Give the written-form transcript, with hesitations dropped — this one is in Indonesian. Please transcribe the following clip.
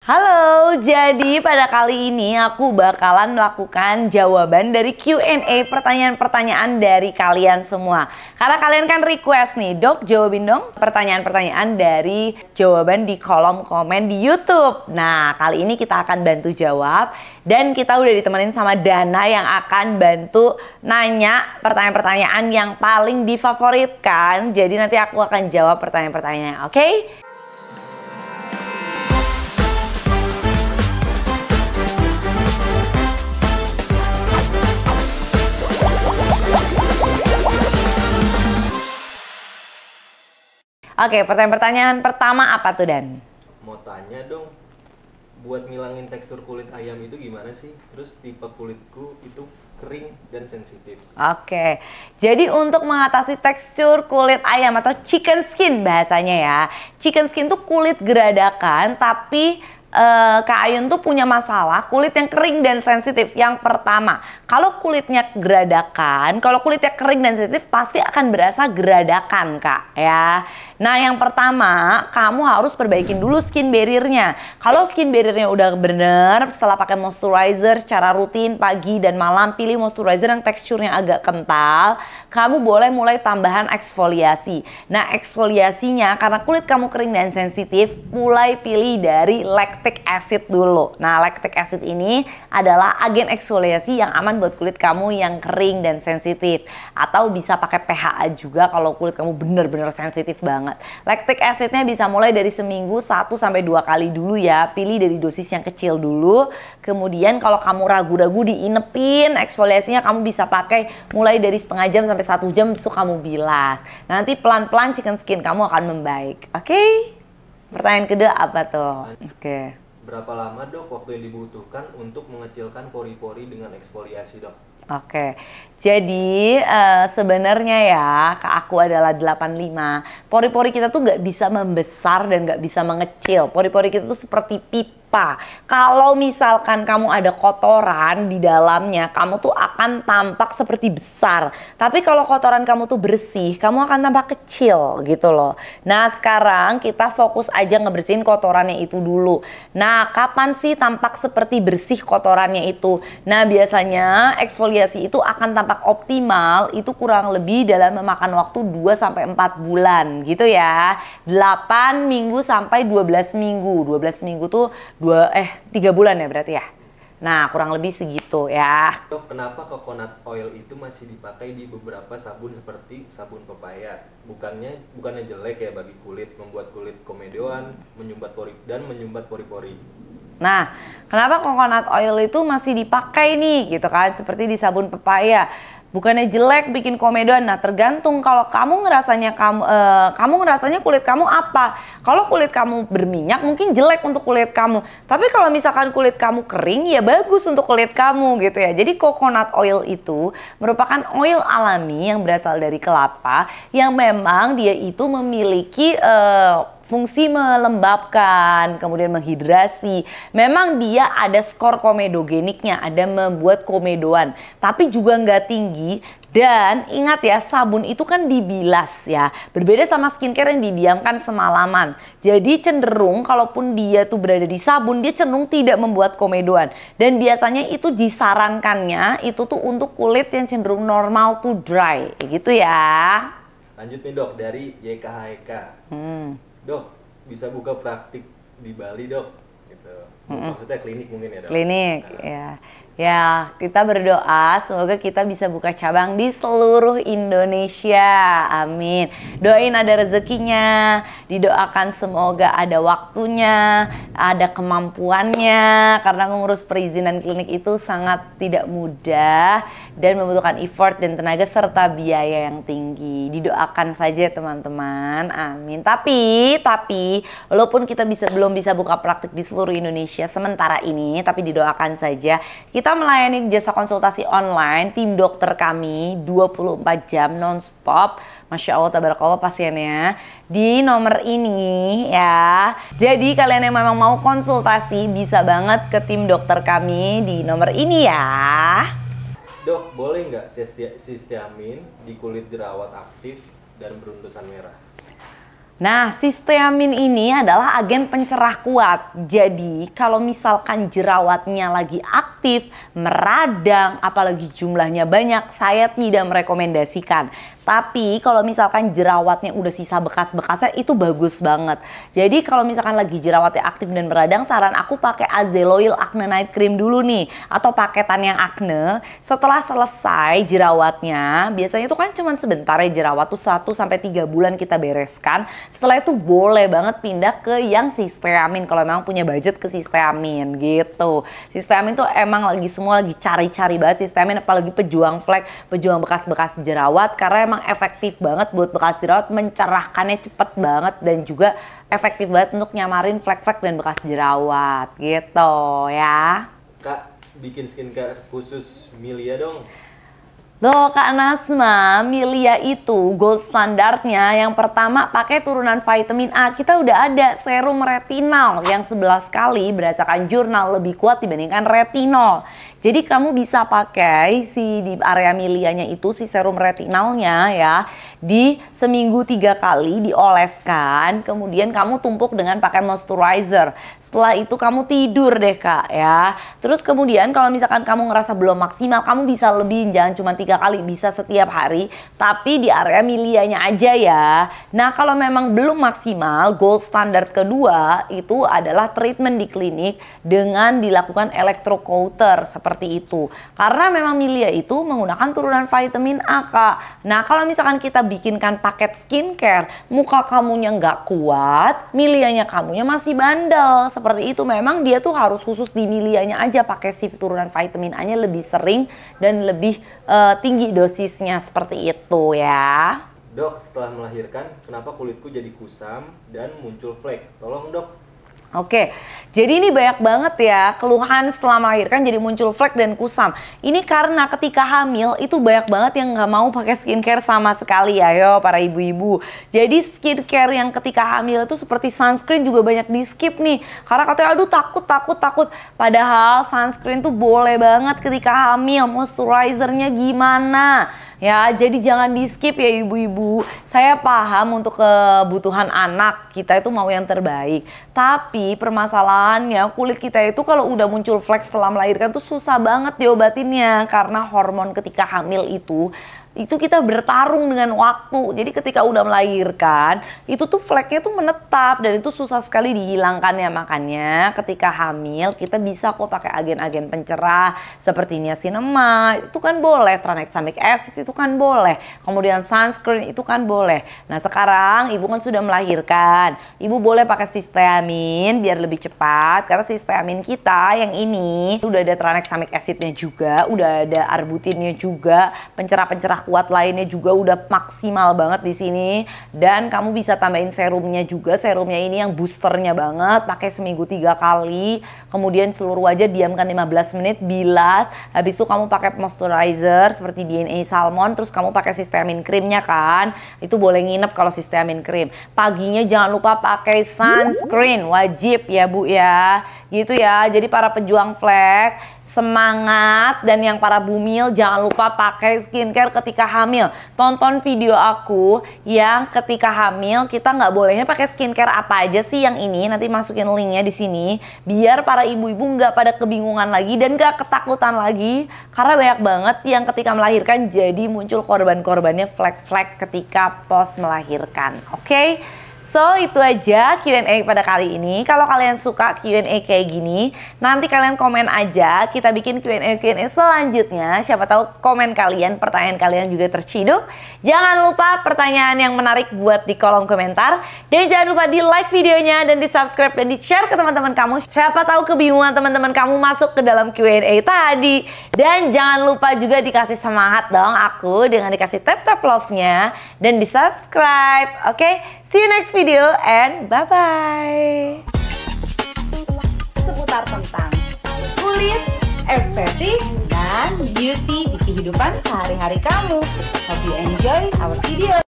Halo, jadi pada kali ini aku bakalan melakukan jawaban dari Q&A pertanyaan-pertanyaan dari kalian semua. Karena kalian kan request nih, Dok jawabin dong pertanyaan-pertanyaan dari jawaban di kolom komen di YouTube. Nah, kali ini kita akan bantu jawab dan kita udah ditemenin sama Dana yang akan bantu nanya pertanyaan-pertanyaan yang paling difavoritkan. Jadi nanti aku akan jawab pertanyaan-pertanyaannya, oke? Oke, pertanyaan pertama apa tuh, Dan? Mau tanya dong, buat ngilangin tekstur kulit ayam itu gimana sih? Terus tipe kulitku itu kering dan sensitif. Oke, jadi untuk mengatasi tekstur kulit ayam atau chicken skin bahasanya ya. Chicken skin tuh kulit geradakan, tapi Kak Ayun tuh punya masalah kulit yang kering dan sensitif. Yang pertama, kalau kulitnya geradakan, kalau kulitnya kering dan sensitif pasti akan berasa geradakan, Kak, ya. Nah, yang pertama, kamu harus perbaikin dulu skin barrier-nya. Kalau skin barrier-nya udah bener, setelah pakai moisturizer secara rutin pagi dan malam, pilih moisturizer yang teksturnya agak kental. Kamu boleh mulai tambahan eksfoliasi. Nah, eksfoliasinya karena kulit kamu kering dan sensitif, mulai pilih dari lactic acid dulu. Nah, lactic acid ini adalah agen eksfoliasi yang aman buat kulit kamu yang kering dan sensitif. Atau bisa pakai PHA juga kalau kulit kamu bener-bener sensitif banget. Lactic acidnya bisa mulai dari seminggu 1-2 kali dulu ya. Pilih dari dosis yang kecil dulu. Kemudian kalau kamu ragu-ragu diinepin eksfoliasinya, kamu bisa pakai mulai dari setengah jam sampai 1 jam itu kamu bilas. Nanti pelan-pelan chicken skin kamu akan membaik. Oke? Pertanyaan kedua apa tuh? Oke. Berapa lama dok waktu yang dibutuhkan untuk mengecilkan pori-pori dengan eksfoliasi dok? Oke, jadi sebenarnya ya Kak aku adalah 85. Pori-pori kita tuh nggak bisa membesar dan nggak bisa mengecil. Pori-pori kita tuh seperti pipa. Kalau misalkan kamu ada kotoran di dalamnya, kamu tuh akan tampak seperti besar. Tapi kalau kotoran kamu tuh bersih, kamu akan tampak kecil gitu loh. Nah, sekarang kita fokus aja ngebersihin kotorannya itu dulu. Nah, kapan sih tampak seperti bersih kotorannya itu? Nah, biasanya eksfoliasi itu akan tampak optimal itu kurang lebih dalam memakan waktu 2-4 bulan gitu ya. 8 minggu sampai 12 minggu. 12 minggu tuh 3 bulan ya berarti ya. Nah, kurang lebih segitu ya. Dok, kenapa coconut oil itu masih dipakai di beberapa sabun seperti sabun pepaya? Bukannya jelek ya bagi kulit, membuat kulit komedoan, menyumbat pori-pori. Nah, kenapa coconut oil itu masih dipakai nih gitu kan, seperti di sabun pepaya? Bukannya jelek bikin komedoan. Nah, tergantung kalau kamu ngerasanya kulit kamu apa. Kalau kulit kamu berminyak mungkin jelek untuk kulit kamu. Tapi kalau misalkan kulit kamu kering ya bagus untuk kulit kamu gitu ya. Jadi coconut oil itu merupakan oil alami yang berasal dari kelapa yang memang dia itu memiliki fungsi melembabkan, kemudian menghidrasi. Memang dia ada skor komedogeniknya, ada membuat komedoan, tapi juga nggak tinggi. Dan ingat ya, sabun itu kan dibilas ya. Berbeda sama skincare yang didiamkan semalaman. Jadi cenderung kalaupun dia tuh berada di sabun, dia cenderung tidak membuat komedoan. Dan biasanya itu disarankannya itu tuh untuk kulit yang cenderung normal to dry, gitu ya. Lanjut nih dok, dari YKHK. Dok, bisa buka praktik di Bali dok? Gitu. Maksudnya klinik mungkin ya dok? Klinik, ya. Ya, kita berdoa semoga kita bisa buka cabang di seluruh Indonesia. Amin. Doain ada rezekinya, didoakan semoga ada waktunya, ada kemampuannya. Karena mengurus perizinan klinik itu sangat tidak mudah dan membutuhkan effort dan tenaga serta biaya yang tinggi. Didoakan saja teman-teman. Amin. Tapi walaupun kita belum bisa buka praktik di seluruh Indonesia sementara ini, tapi didoakan saja. Kita melayani jasa konsultasi online, tim dokter kami 24 jam non-stop. Masya Allah, tabarakallah pasiennya di nomor ini ya. Jadi kalian yang memang mau konsultasi bisa banget ke tim dokter kami di nomor ini ya. Dok, boleh nggak sistamin di kulit jerawat aktif dan beruntusan merah? Nah, sisteamin ini adalah agen pencerah kuat. Jadi, kalau misalkan jerawatnya lagi aktif, meradang, apalagi jumlahnya banyak, saya tidak merekomendasikan. Tapi kalau misalkan jerawatnya udah sisa bekas-bekasnya itu bagus banget. Jadi kalau misalkan lagi jerawatnya aktif dan meradang, saran aku pakai Azelaiol Acne Night Cream dulu nih, atau paketan yang acne. Setelah selesai jerawatnya, biasanya itu kan cuma sebentar ya, jerawat tuh 1-3 bulan kita bereskan. Setelah itu boleh banget pindah ke yang sisteamin kalau memang punya budget ke sisteamin gitu. Sisteamin tuh emang semua lagi cari-cari banget sisteamin, apalagi pejuang flek, pejuang bekas-bekas jerawat, karena emang efektif banget buat bekas jerawat, mencerahkannya cepet banget dan juga efektif banget untuk nyamarin flek-flek dan bekas jerawat gitu ya. Kak, bikin skincare khusus Milia dong. Loh Kak Nasma, Milia itu gold standarnya yang pertama pakai turunan vitamin A. Kita udah ada serum retinol yang 11 kali berdasarkan jurnal lebih kuat dibandingkan retinol. Jadi kamu bisa pakai di area Milianya itu si serum retinolnya ya, di seminggu 3 kali dioleskan, kemudian kamu tumpuk dengan pakai moisturizer. Setelah itu kamu tidur deh Kak ya. Terus kemudian kalau misalkan kamu ngerasa belum maksimal, kamu bisa lebih, jangan cuma 3 kali, bisa setiap hari. Tapi di area Milianya aja ya. Nah kalau memang belum maksimal, gold standard kedua itu adalah treatment di klinik dengan dilakukan electrocoater seperti itu. Karena memang Milia itu menggunakan turunan vitamin A Kak. Nah kalau misalkan kita bikinkan paket skincare, muka kamunya nggak kuat, Milianya kamunya masih bandel. Seperti itu, memang dia tuh harus khusus di Milianya aja pakai si turunan vitamin A-nya lebih sering dan lebih tinggi dosisnya seperti itu ya. Dok, setelah melahirkan kenapa kulitku jadi kusam dan muncul flek? Tolong dok. Oke, jadi ini banyak banget ya keluhan setelah melahirkan jadi muncul flek dan kusam. Ini karena ketika hamil itu banyak banget yang nggak mau pakai skincare sama sekali ya, yo para ibu-ibu. Jadi skincare yang ketika hamil itu seperti sunscreen juga banyak di skip nih. Karena katanya aduh takut. Padahal sunscreen tuh boleh banget ketika hamil. Moisturizernya gimana? Ya, jadi jangan di skip ya ibu-ibu. Saya paham untuk kebutuhan anak kita itu mau yang terbaik. Tapi permasalahannya kulit kita itu kalau udah muncul flek setelah melahirkan tuh susah banget diobatinnya. Karena hormon ketika hamil itu kita bertarung dengan waktu. Jadi ketika udah melahirkan, itu tuh fleknya tuh menetap dan itu susah sekali dihilangkannya. Makanya ketika hamil kita bisa kok pakai agen-agen pencerah seperti niacinamide, itu kan boleh, tranexamic acid itu kan boleh. Kemudian sunscreen itu kan boleh. Nah, sekarang ibu kan sudah melahirkan. Ibu boleh pakai sisteamin biar lebih cepat karena sisteamin kita yang ini udah ada tranexamic acidnya juga, udah ada arbutinnya juga, pencerah-pencerah kuat lainnya juga udah maksimal banget di sini. Dan kamu bisa tambahin serumnya juga. Serumnya ini yang boosternya banget, pakai seminggu 3 kali. Kemudian seluruh wajah diamkan 15 menit, bilas. Habis itu kamu pakai moisturizer seperti DNA Salmon. Terus kamu pakai sisteamin krimnya kan. Itu boleh nginep kalau sisteamin krim. Paginya jangan lupa pakai sunscreen, wajib ya Bu ya. Gitu ya. Jadi para pejuang flek semangat, dan yang para bumil jangan lupa pakai skincare ketika hamil. Tonton video aku yang ketika hamil kita nggak bolehnya pakai skincare apa aja sih yang ini, nanti masukin linknya di sini biar para ibu-ibu nggak pada kebingungan lagi dan nggak ketakutan lagi karena banyak banget yang ketika melahirkan jadi muncul korban-korbannya flek-flek ketika pos melahirkan. Oke? So, itu aja Q&A pada kali ini. Kalau kalian suka Q&A kayak gini, nanti kalian komen aja. Kita bikin Q&A selanjutnya. Siapa tahu komen kalian, pertanyaan kalian juga terciduk. Jangan lupa pertanyaan yang menarik buat di kolom komentar. Dan jangan lupa di like videonya dan di subscribe dan di share ke teman-teman kamu. Siapa tahu kebingungan teman-teman kamu masuk ke dalam Q&A tadi. Dan jangan lupa juga dikasih semangat dong aku dengan dikasih tap-tap love-nya. Dan di subscribe, oke? See you next video and bye-bye. Seputar tentang kulit, estetik, dan beauty di kehidupan sehari-hari kamu. Hope you enjoy our video.